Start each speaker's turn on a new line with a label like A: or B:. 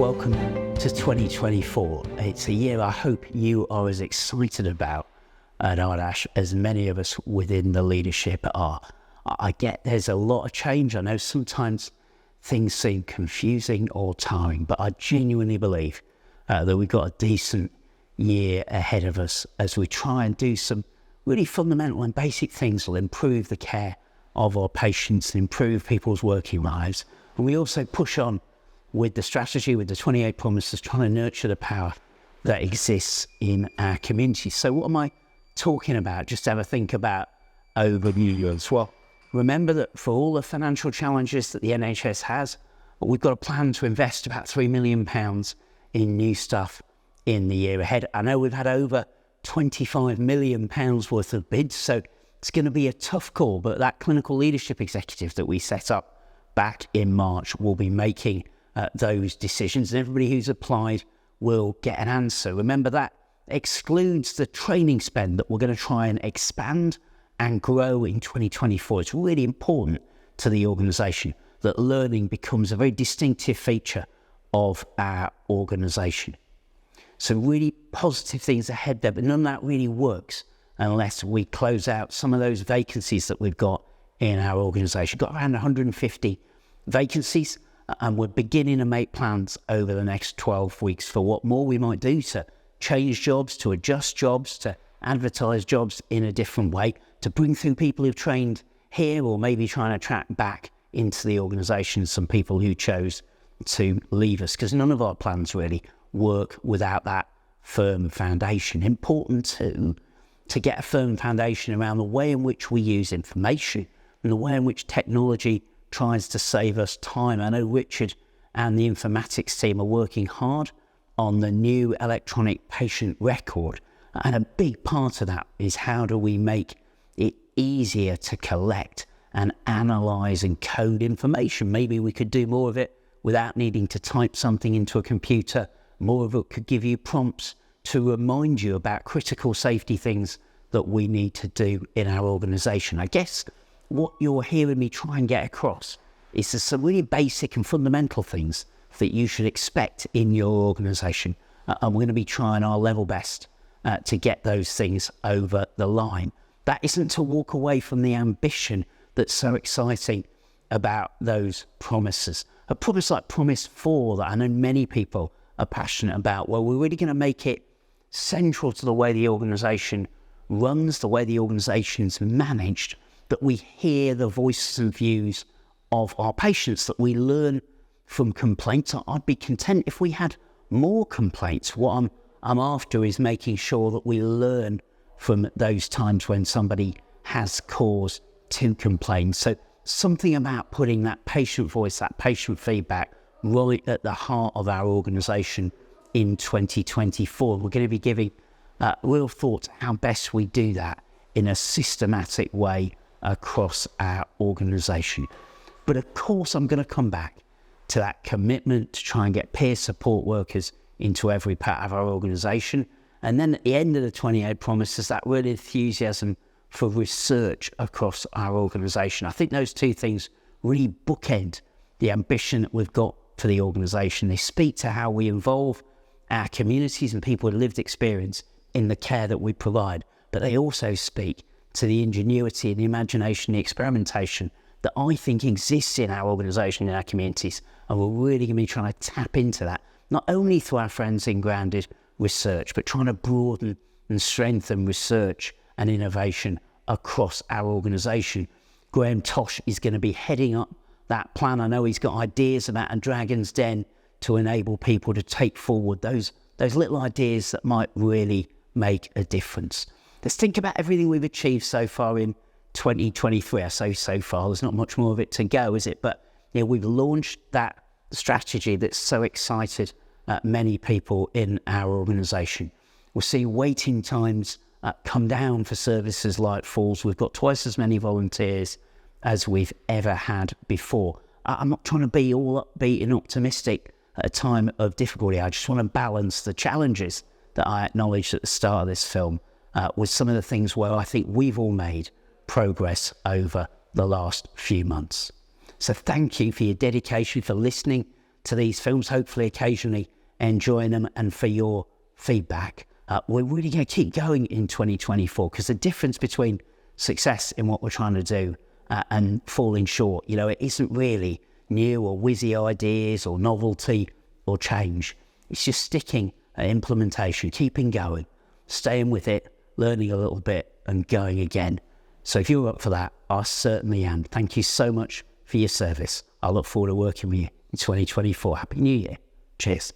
A: welcome to 2024. It's a year I hope you are as excited about at Ardash as many of us within the leadership are. I get there's a lot of change. I know sometimes things seem confusing or tiring, but I genuinely believe that we've got a decent year ahead of us as we try and do some really fundamental and basic things that will improve the care of our patients and improve people's working lives. And we also push on with the strategy, with the 28 promises, trying to nurture the power that exists in our community. So what am I talking about? Just have a think about over New Year's. Well, remember that for all the financial challenges that the NHS has, we've got a plan to invest about £3 million in new stuff in the year ahead. I know we've had over £25 million worth of bids, so it's going to be a tough call, but that clinical leadership executive that we set up back in March will be making those decisions, and everybody who's applied will get an answer. Remember, that excludes the training spend that we're going to try and expand and grow in 2024. It's really important to the organisation that learning becomes a very distinctive feature of our organisation. So really positive things ahead there, but none of that really works unless we close out some of those vacancies that we've got in our organisation. Got around 150 vacancies, and we're beginning to make plans over the next 12 weeks for what more we might do to change jobs, to adjust jobs, to advertise jobs in a different way, to bring through people who've trained here, or maybe trying to attract back into the organisation some people who chose to leave us, because none of our plans really work without that firm foundation. Important to get a firm foundation around the way in which we use information and the way in which technology tries to save us time. I know Richard and the informatics team are working hard on the new electronic patient record, and a big part of that is how do we make it easier to collect and analyse and code information. Maybe we could do more of it without needing to type something into a computer. More of it could give you prompts to remind you about critical safety things that we need to do in our organisation. I guess what you're hearing me try and get across is there's some really basic and fundamental things that you should expect in your organisation. And we're going to be trying our level best to get those things over the line. That isn't to walk away from the ambition that's so exciting about those promises. A promise like Promise 4 that I know many people are passionate about, well, we're really going to make it central to the way the organisation runs, the way the organisation's managed, that we hear the voices and views of our patients, that we learn from complaints. I'd be content if we had more complaints. What I'm after is making sure that we learn from those times when somebody has cause to complain. So something about putting that patient voice, that patient feedback right at the heart of our organisation in 2024. We're going to be giving real thought to how best we do that in a systematic way across our organisation. But of course, I'm going to come back to that commitment to try and get peer support workers into every part of our organisation. And then at the end of the 28 promises, that real enthusiasm for research across our organisation. I think those two things really bookend the ambition that we've got for the organisation. They speak to how we involve our communities and people with lived experience in the care that we provide, but they also speak to the ingenuity and the imagination, the experimentation that I think exists in our organisation, in our communities, and we're really going to be trying to tap into that, not only through our friends in grounded research, but trying to broaden and strengthen research and innovation across our organisation. Graham Tosh is going to be heading up that plan. I know he's got ideas about a Dragon's Den to enable people to take forward those little ideas that might really make a difference. Let's think about everything we've achieved so far in 2023. I say so far, there's not much more of it to go, is it? But we've launched that strategy that's so excited many people in our organisation. We'll see waiting times come down for services like Falls. We've got twice as many volunteers as we've ever had before. I'm not trying to be all upbeat and optimistic at a time of difficulty. I just want to balance the challenges that I acknowledged at the start of this film with some of the things where I think we've all made progress over the last few months. So thank you for your dedication, for listening to these films, hopefully occasionally enjoying them, and for your feedback. We're really going to keep going in 2024, because the difference between success in what we're trying to do and falling short, it isn't really new or whizzy ideas or novelty or change. It's just sticking at implementation, keeping going, staying with it, learning a little bit and going again. So if you're up for that, I certainly am. Thank you so much for your service. I look forward to working with you in 2024. Happy New Year. Cheers.